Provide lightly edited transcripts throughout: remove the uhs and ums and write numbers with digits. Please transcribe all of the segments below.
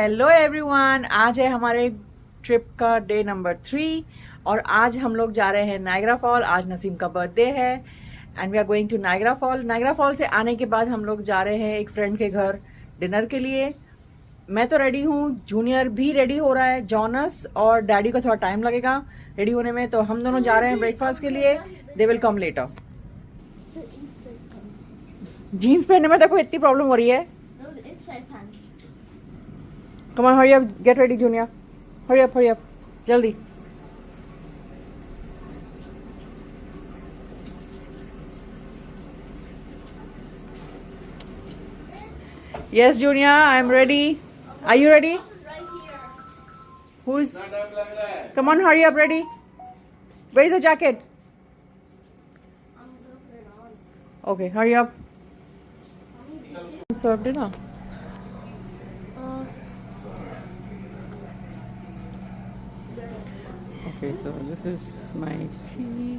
Hello everyone, आज है हमारे ट्रिप का डे नंबर 3 और आज हम लोग जा रहे हैं नायग्रा फॉल। आज नसीम का बर्थडे है and we are going to Niagara Fall. Niagara Fall से आने के बाद हम लोग जा रहे हैं एक फ्रेंड के घर डिनर के लिए। मैं तो रेडी हूँ, जूनियर भी रेडी हो रहा है, जॉनस और डैडी को थोड़ा टाइम लगेगा रेडी होने में, तो हम दोनों जा रहे हैं ब्रेकफास्ट के लिए। They will come later. Jeans पहनने में देखो इतनी प्रॉब्लम हो रही है। Come on, hurry up, get ready, Junior. Hurry up, jaldi. Yes, Junior, I'm ready. Are you ready? Who's? Come on, hurry up, ready. Where's the jacket? Okay, hurry up. Served dinner. Okay, so this is my tea.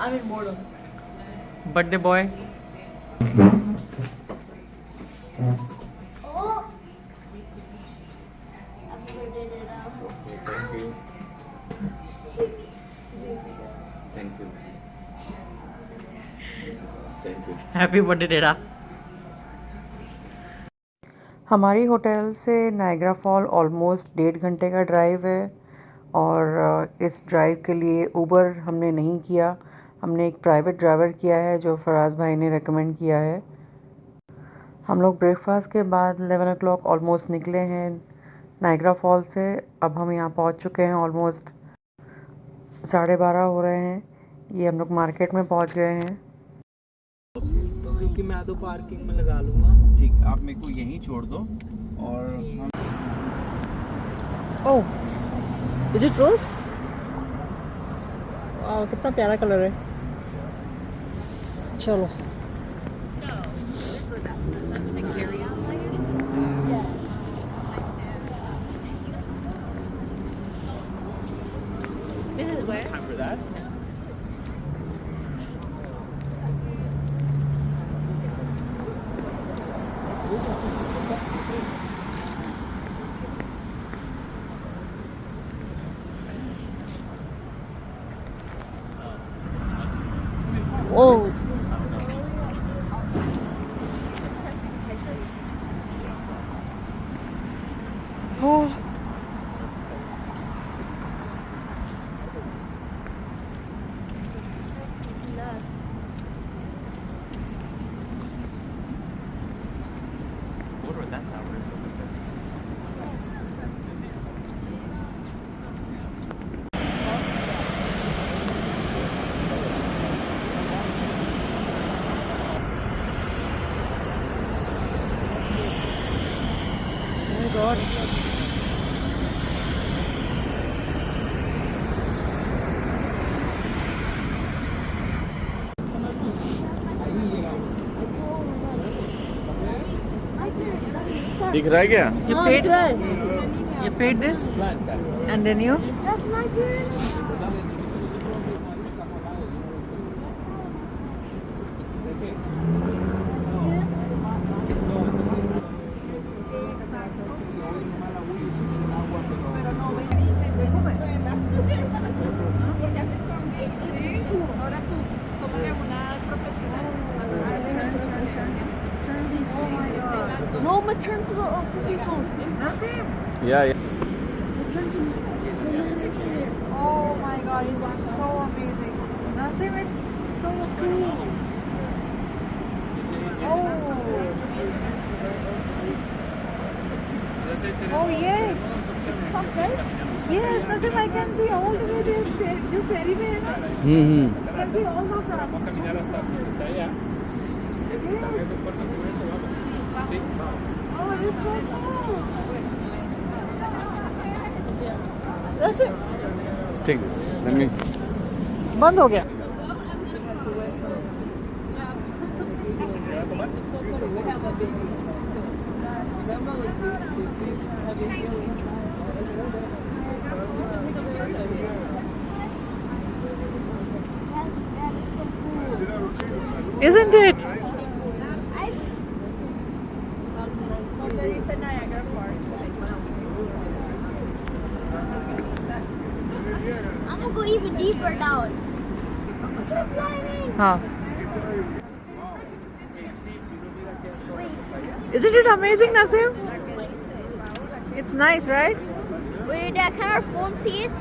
I'm in boredom. Birthday boy. Oh! Happy birthday, Dada. Thank you. Thank you. Thank you. Happy birthday, Dada. हमारी hotel से Niagara fall almost 1.5 घंटे का drive है और इस drive के लिए उबर हमने नहीं किया। हमने एक प्राइवेट ड्राइवर किया है जो फराज भाई ने रेकमेंड किया है। हम लोग ब्रेकफास्ट के बाद 11 o'clock ऑलमोस्ट निकले हैं नायग्रा फॉल से। अब हम यहाँ पहुँच चुके हैं, ऑलमोस्ट 12:30 हो रहे हैं। ये हम लोग मार्केट में पहुँच गए हैं। तो क्योंकि मैं तो पार्किंग में लगा लूँगा। ठीक, आप मेरे को यहीं छोड़ दो और हम ओह, इज इट रोज? कितना प्यारा कलर है। चलो Time for that? Oh, What were that tower? oh my God. दिख रहा है क्या? You paid this and then you? That's my turn. Ahora tú, tómale una profesional. No, but turn to the other people. Yeah. Oh my God, it's so amazing. Nasim, it's so cool. Oh yes. It's popped, right? Yes, Nasim, I can see all the way to ferryman. Hmm. I can see all the front. Caminar hasta allá. Yes. See? Oh, it is so cool. That's it. ठीक let me बंद हो गया. Isn't it? There is a Niagara Park. I'm gonna go even deeper down. Keep climbing. हाँ. Isn't it amazing, Nasim? It's nice, right? Wait, can our phone see it?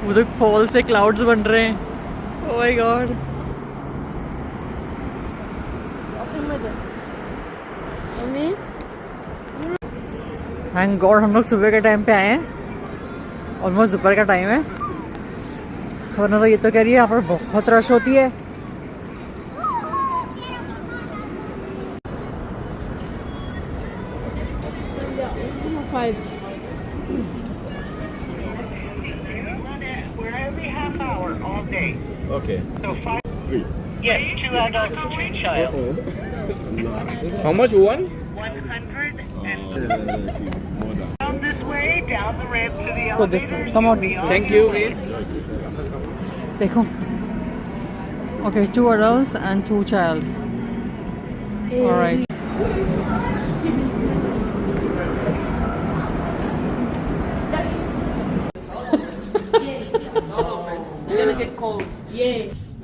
उधर fall से clouds बन रहे हैं. Oh my God. Thank God हम लोग सुबह के टाइम पे आए हैं. ऑलमोस्ट दोपहर का टाइम है. वरना तो ये तो कह रही है यहाँ पर बहुत रश होती है. We're every half hour all day. okay So 3. Yes, 2 adults, 2 child. how much one 100 and down this way, down the ramp to the Go this elevator. way. Come on this way. thank you miss देखो. Okay, 2 adults and 2 child. All right. It's gonna get cold.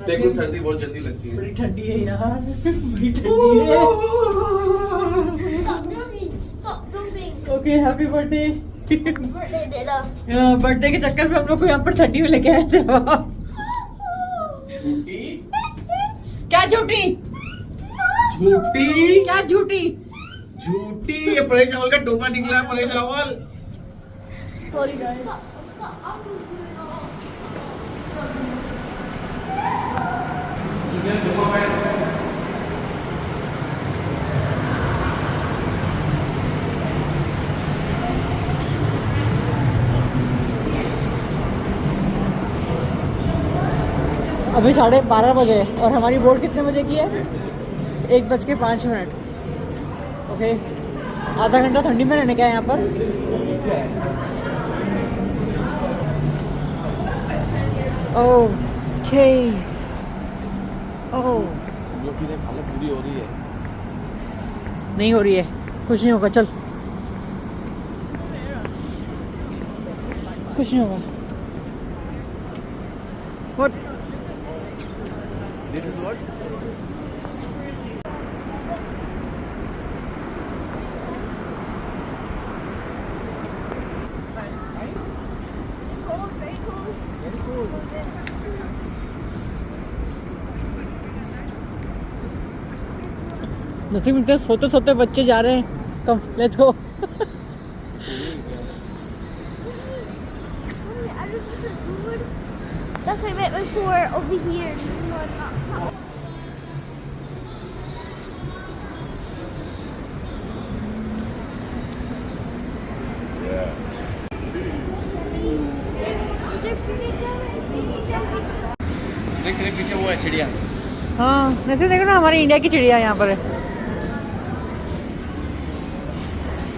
देखो सर्दी बहुत जल्दी लगती है. बड़ी ठंडी है यार. बड़ी ठंडी है. Stop jumping. Stop jumping. Okay, happy birthday. Birthday dinner. Birthday के चक्कर में हम लोग को यहाँ पर 30 में लेके आए थे. झूठी क्या झूठी? झूठी क्या झूठी? झूठी ये परेश चावल का डोबा निकला है. परेश चावल Sorry guys. अभी 12:30 बजे और हमारी बोट कितने बजे की है? 1:05. ओके, आधा घंटा ठंडी में रहने का है यहाँ पर. ओके. ओह हालत बुरी हो रही है. नहीं हो रही है. कुछ नहीं होगा. चल, कुछ नहीं होगा. What? this is what Cold, very cold. नसीब इतने सोते सोते बच्चे जा रहे हैं. Come, let's go. I just said food. That's what I meant before over here. No, it's not. देख तेरे पीछे वो है चिड़िया. हाँ, नसीब देखो ना, हमारी इंडिया की चिड़िया यहाँ पर है.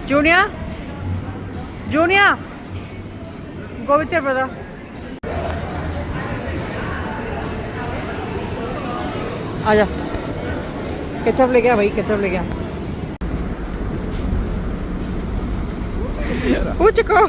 Junia, Junia, go with your brother. आजा, केचप लेके आ भाई, केचप लेके आ. पूछ को.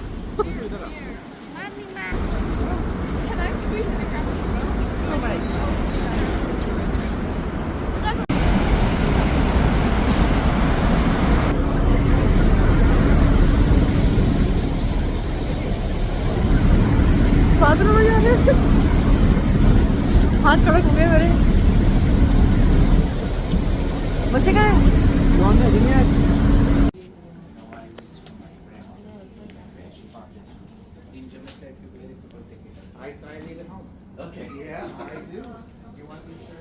बाथरूम में जा रहे हैं. हाथ कड़क हो गए मेरे. बच्चे कहाँ हैं? okay yeah I do. You want these sir?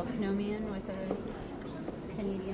little snowman with a Canadian